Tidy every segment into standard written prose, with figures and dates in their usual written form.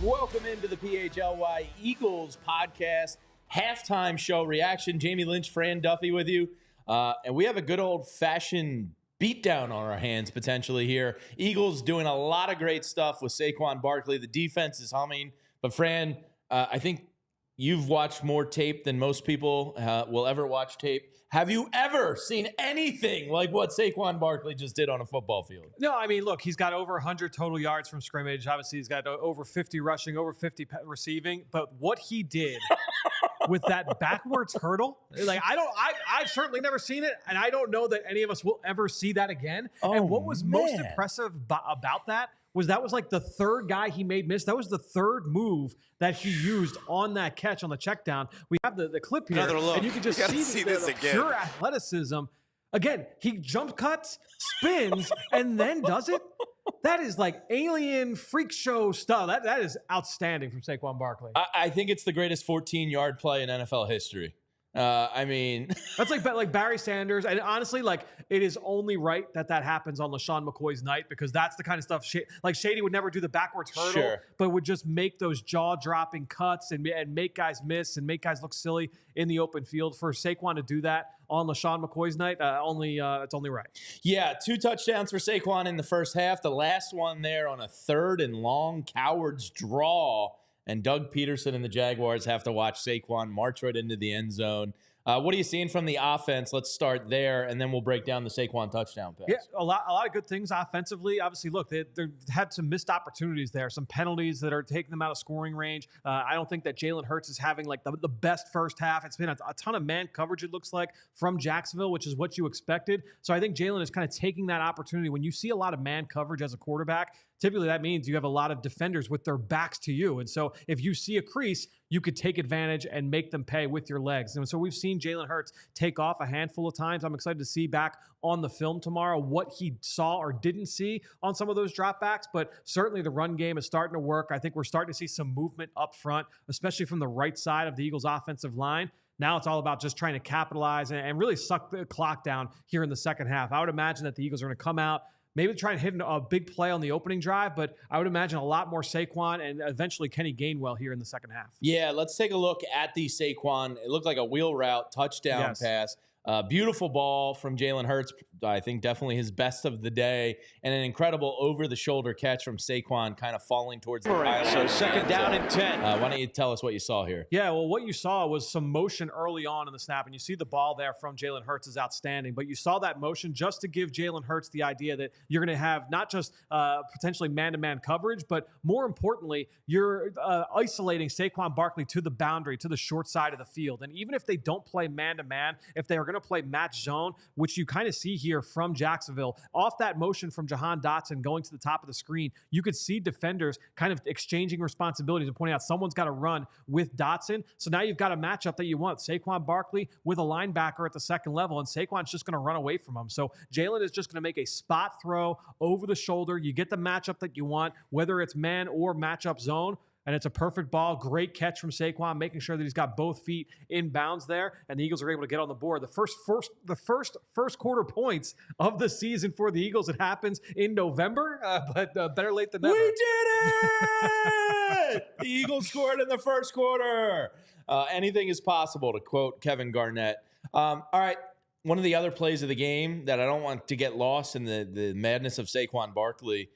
Welcome into the PHLY Eagles podcast halftime show reaction. Jamie Lynch, Fran Duffy with you. And we have a good old-fashioned beatdown on our hands potentially here. Eagles doing a lot of great stuff with Saquon Barkley. The defense is humming. But Fran, I think you've watched more tape than most people will ever watch tape. Have you ever seen anything like what Saquon Barkley just did on a football field? No, I mean, look, he's got over 100 total yards from scrimmage. Obviously, he's got over 50 rushing, over 50 receiving. But what he did with that backwards hurdle, like I've certainly never seen it, and I don't know that any of us will ever see that again. And what was most impressive about that was like the third guy he made miss. That was the third move that he used on that catch on the check down. We have the clip here, and you can just see the pure athleticism. Again, he jump cuts, spins, and then does it. That is like alien freak show stuff. That is outstanding from Saquon Barkley. I think it's the greatest 14-yard play in NFL history. I mean, that's like Barry Sanders, and honestly, like it is only right that happens on LaShawn McCoy's night, because that's the kind of stuff like Shady would never do the backwards hurdle, but would just make those jaw-dropping cuts and make guys miss and make guys look silly in the open field. For Saquon to do that on LaShawn McCoy's night, it's only right. Yeah, 2 touchdowns for Saquon in the first half. The last one there on a 3rd and long, coward's draw. And Doug Pederson and the Jaguars have to watch Saquon march right into the end zone. What are you seeing from the offense? Let's start there, and then we'll break down the Saquon touchdown pass. Yeah, a lot of good things offensively. Obviously, look, they had some missed opportunities there, some penalties that are taking them out of scoring range. I don't think that Jalen Hurts is having like the best first half. It's been a ton of man coverage, it looks like, from Jacksonville, which is what you expected. So I think Jalen is kind of taking that opportunity. When you see a lot of man coverage as a quarterback, typically that means you have a lot of defenders with their backs to you. And so if you see a crease, you could take advantage and make them pay with your legs. And so we've seen Jalen Hurts take off a handful of times. I'm excited to see back on the film tomorrow what he saw or didn't see on some of those dropbacks. But certainly the run game is starting to work. I think we're starting to see some movement up front, especially from the right side of the Eagles offensive line. Now it's all about just trying to capitalize and really suck the clock down here in the second half. I would imagine that the Eagles are going to come out, maybe try and hit a big play on the opening drive, but I would imagine a lot more Saquon and eventually Kenny Gainwell here in the second half. Yeah, let's take a look at the Saquon. It looked like a wheel route touchdown pass. Beautiful ball from Jalen Hurts. I think definitely his best of the day, and an incredible over-the-shoulder catch from Saquon, kind of falling towards the pylon. So second down and 10. Why don't you tell us what you saw here? Yeah, well, what you saw was some motion early on in the snap, and you see the ball there from Jalen Hurts is outstanding, but you saw that motion just to give Jalen Hurts the idea that you're going to have not just potentially man-to-man coverage, but more importantly, you're isolating Saquon Barkley to the boundary, to the short side of the field. And even if they don't play man-to-man, if they are going to play match zone, which you kind of see here from Jacksonville, off that motion from Jahan Dotson going to the top of the screen, you could see defenders kind of exchanging responsibilities and pointing out someone's got to run with Dotson. So now you've got a matchup that you want. Saquon Barkley with a linebacker at the second level, and Saquon's just going to run away from him. So Jalen is just going to make a spot throw over the shoulder. You get the matchup that you want, whether it's man or matchup zone. And it's a perfect ball. Great catch from Saquon, making sure that he's got both feet in bounds there. And the Eagles are able to get on the board. The first quarter points of the season for the Eagles. It happens in November, but better late than never. We did it! The Eagles scored in the first quarter. Anything is possible, to quote Kevin Garnett. All right. One of the other plays of the game that I don't want to get lost in the madness of Saquon Barkley,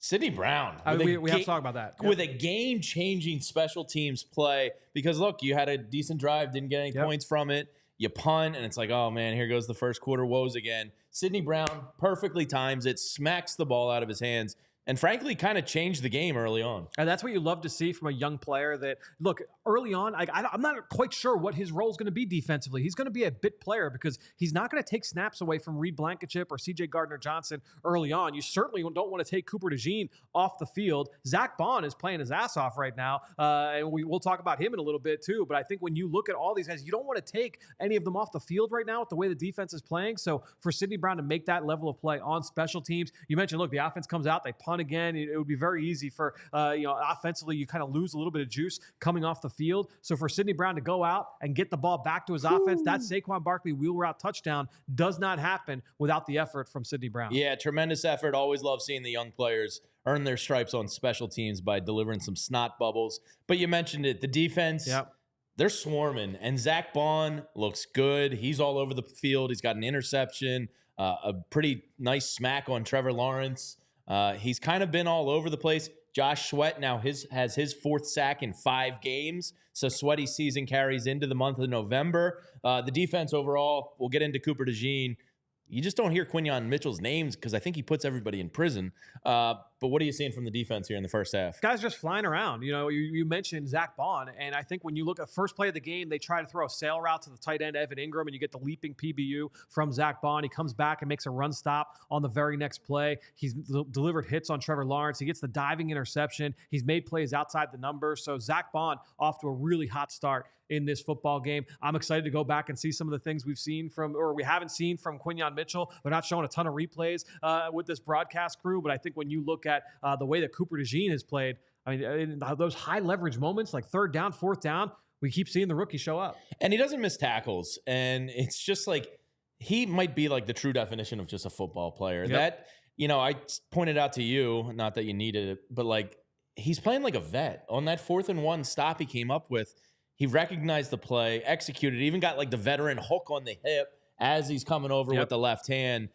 Sidney Brown. We have to talk about that. With a game-changing special teams play. Because, look, you had a decent drive, didn't get any points from it. You punt, and it's like, oh, man, here goes the first quarter woes again. Sidney Brown perfectly times it, smacks the ball out of his hands, and frankly kind of changed the game early on. And that's what you love to see from a young player that, look, early on, I'm not quite sure what his role is going to be defensively. He's going to be a bit player because he's not going to take snaps away from Reed Blankenship or C.J. Gardner-Johnson early on. You certainly don't want to take Cooper DeJean off the field. Zach Bond is playing his ass off right now, and we'll talk about him in a little bit too. But I think when you look at all these guys, you don't want to take any of them off the field right now with the way the defense is playing. So for Sidney Brown to make that level of play on special teams, you mentioned, look, the offense comes out, they punt punt again. It would be very easy for, offensively, you kind of lose a little bit of juice coming off the field. So for Sidney Brown to go out and get the ball back to his offense, that Saquon Barkley wheel route touchdown does not happen without the effort from Sidney Brown. Yeah, tremendous effort. Always love seeing the young players earn their stripes on special teams by delivering some snot bubbles. But you mentioned it, the defense. Yep. They're swarming, and Zach Bond looks good. He's all over the field. He's got an interception, a pretty nice smack on Trevor Lawrence. He's kind of been all over the place. Josh Sweat now has his 4th sack in 5 games, so Sweaty's season carries into the month of November. The defense overall, we'll get into Cooper DeJean. You just don't hear Quinyon Mitchell's names because I think he puts everybody in prison. But what are you seeing from the defense here in the first half? Guys just flying around. You mentioned Zach Bond, and I think when you look at first play of the game, they try to throw a sail route to the tight end, Evan Ingram, and you get the leaping PBU from Zach Bond. He comes back and makes a run stop on the very next play. He's delivered hits on Trevor Lawrence. He gets the diving interception. He's made plays outside the numbers. So Zach Bond off to a really hot start in this football game. I'm excited to go back and see some of the things we haven't seen from Quinyon Mitchell. They're not showing a ton of replays with this broadcast crew, but I think when you look at the way that Cooper DeJean has played, I mean, those high leverage moments like 3rd down, 4th down, we keep seeing the rookie show up. And he doesn't miss tackles. And it's just like, he might be like the true definition of just a football player. Yep. That, I pointed out to you, not that you needed it, but like, he's playing like a vet. On that 4th and 1 stop he came up with, he recognized the play, executed, even got like the veteran hook on the hip as he's coming over with the left hand.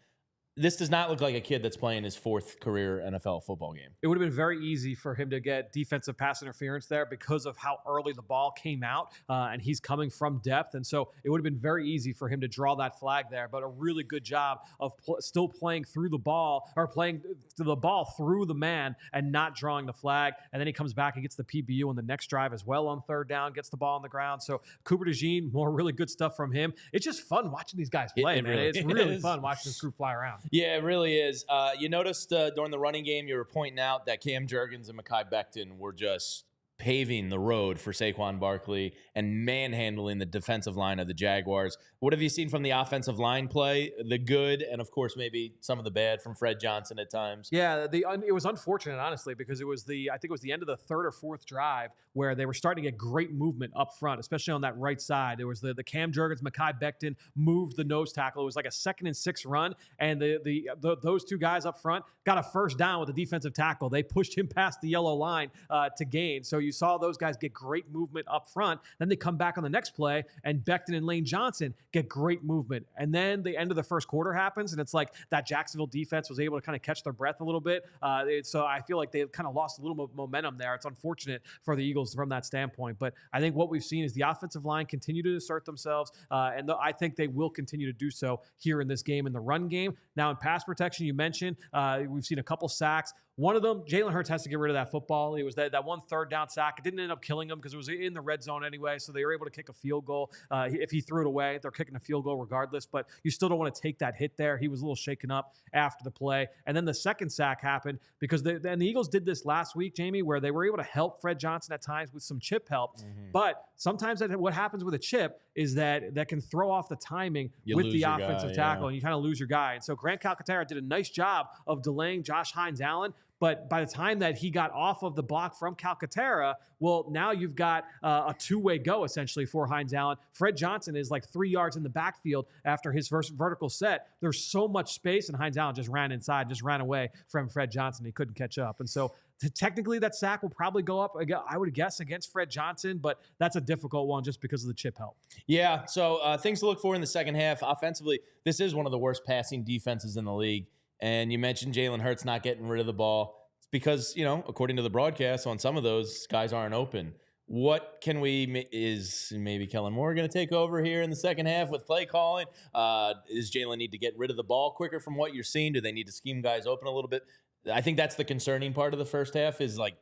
This does not look like a kid that's playing his 4th career NFL football game. It would have been very easy for him to get defensive pass interference there because of how early the ball came out, and he's coming from depth. And so it would have been very easy for him to draw that flag there, but a really good job of still playing through the ball, or playing the ball through the man and not drawing the flag. And then he comes back and gets the PBU on the next drive as well on 3rd down, gets the ball on the ground. So Cooper DeJean, more really good stuff from him. It's just fun watching these guys play, man. It's really fun watching this group fly around. Yeah, it really is. You noticed during the running game, you were pointing out that Cam Jurgens and Mekhi Becton were just paving the road for Saquon Barkley and manhandling the defensive line of the Jaguars. What have you seen from the offensive line play? The good, and of course maybe some of the bad from Fred Johnson at times. Yeah, it was unfortunate, honestly, because I think it was the end of the 3rd or 4th drive where they were starting to get great movement up front, especially on that right side. There was the Cam Jurgens, Mekhi Becton moved the nose tackle. It was like a 2nd and 6 run, and those 2 guys up front got a first down with the defensive tackle. They pushed him past the yellow line to gain. So you saw those guys get great movement up front. Then they come back on the next play, and Becton and Lane Johnson get great movement. And then the end of the first quarter happens, and it's like that Jacksonville defense was able to kind of catch their breath a little bit. So I feel like they kind of lost a little momentum there. It's unfortunate for the Eagles from that standpoint. But I think what we've seen is the offensive line continue to assert themselves, and I think they will continue to do so here in this game, in the run game. Now in pass protection, you mentioned, we've seen a couple sacks. One of them, Jalen Hurts has to get rid of that football. It was that one 3rd down sack. It didn't end up killing him because it was in the red zone anyway, so they were able to kick a field goal. If he threw it away, they're kicking a field goal regardless, but you still don't want to take that hit there. He was a little shaken up after the play. And then the second sack happened because the Eagles did this last week, Jamie, where they were able to help Fred Johnson at times with some chip help. Mm-hmm. But sometimes what happens with a chip is that can throw off the timing with the offensive tackle, and you kind of lose your guy. And so Grant Calcaterra did a nice job of delaying Josh Hines-Allen. But by the time that he got off of the block from Calcaterra, well, now you've got a 2-way go, essentially, for Hines-Allen. Fred Johnson is like 3 yards in the backfield after his first vertical set. There's so much space, and Hines-Allen just ran inside, just ran away from Fred Johnson. He couldn't catch up. And so technically that sack will probably go up, I would guess, against Fred Johnson, but that's a difficult one just because of the chip help. Yeah, so things to look for in the second half. Offensively, this is one of the worst passing defenses in the league. And you mentioned Jalen Hurts not getting rid of the ball. It's because, according to the broadcast, on some of those, guys aren't open. What can is maybe Kellen Moore going to take over here in the second half with play calling? Does Jalen need to get rid of the ball quicker from what you're seeing? Do they need to scheme guys open a little bit? I think that's the concerning part of the first half is, like,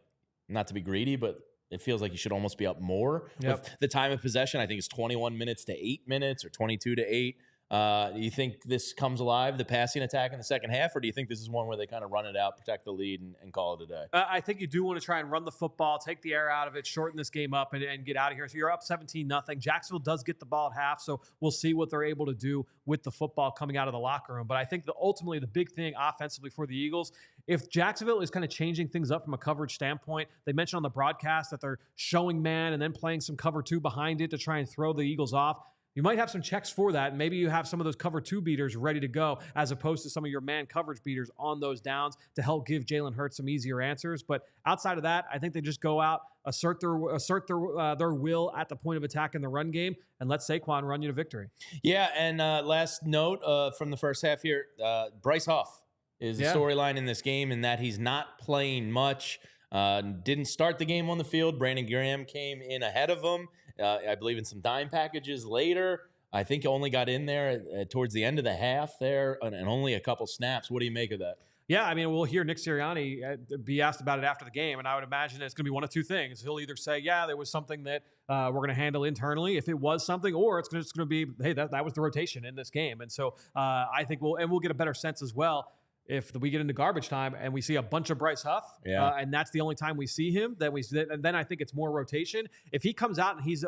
not to be greedy, but it feels like you should almost be up more. Yep. With the time of possession, I think it's 21 minutes to 8 minutes or 22 to 8. Do you think this comes alive, the passing attack in the second half, or do you think this is one where they kind of run it out, protect the lead, and call it a day? I think you do want to try and run the football, take the air out of it, shorten this game up, and get out of here. So you're up 17-0. Jacksonville does get the ball at half, so we'll see what they're able to do with the football coming out of the locker room. But I think ultimately the big thing offensively for the Eagles, if Jacksonville is kind of changing things up from a coverage standpoint, they mentioned on the broadcast that they're showing man and then playing some cover 2 behind it to try and throw the Eagles off. You might have some checks for that, and maybe you have some of those cover 2 beaters ready to go as opposed to some of your man coverage beaters on those downs to help give Jalen Hurts some easier answers. But outside of that, I think they just go out, assert their will at the point of attack in the run game, and let Saquon run you to victory. Yeah, and last note from the first half here, Bryce Huff is the storyline in this game in that he's not playing much. Didn't start the game on the field. Brandon Graham came in ahead of him. I believe in some dime packages later. I think only got in there towards the end of the half there and only a couple snaps. What do you make of that? Yeah, I mean, we'll hear Nick Sirianni be asked about it after the game, and I would imagine it's going to be one of two things. He'll either say, yeah, there was something that we're going to handle internally, if it was something, or it's just going to be, hey, that was the rotation in this game. And so I think we'll get a better sense as well if we get into garbage time and we see a bunch of Bryce Huff, and that's the only time we see him, then I think it's more rotation. If he comes out and he's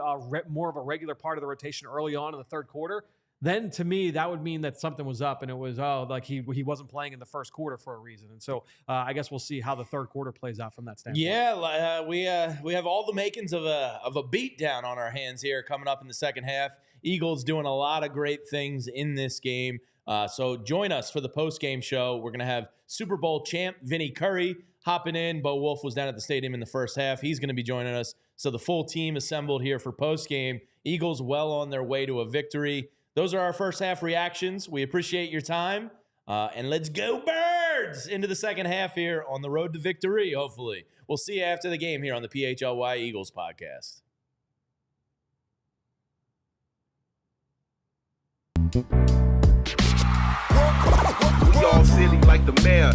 more of a regular part of the rotation early on in the third quarter, then to me, that would mean that something was up and it was, like he wasn't playing in the first quarter for a reason. And so I guess we'll see how the third quarter plays out from that standpoint. Yeah, we have all the makings of a beatdown on our hands here coming up in the second half. Eagles doing a lot of great things in this game. So join us for the post-game show. We're going to have Super Bowl champ Vinny Curry hopping in. Bo Wolf was down at the stadium in the first half. He's going to be joining us. So the full team assembled here for post-game. Eagles well on their way to a victory. Those are our first half reactions. We appreciate your time. And let's go Birds into the second half here on the road to victory, hopefully. We'll see you after the game here on the PHLY Eagles podcast. We all silly like the mayor.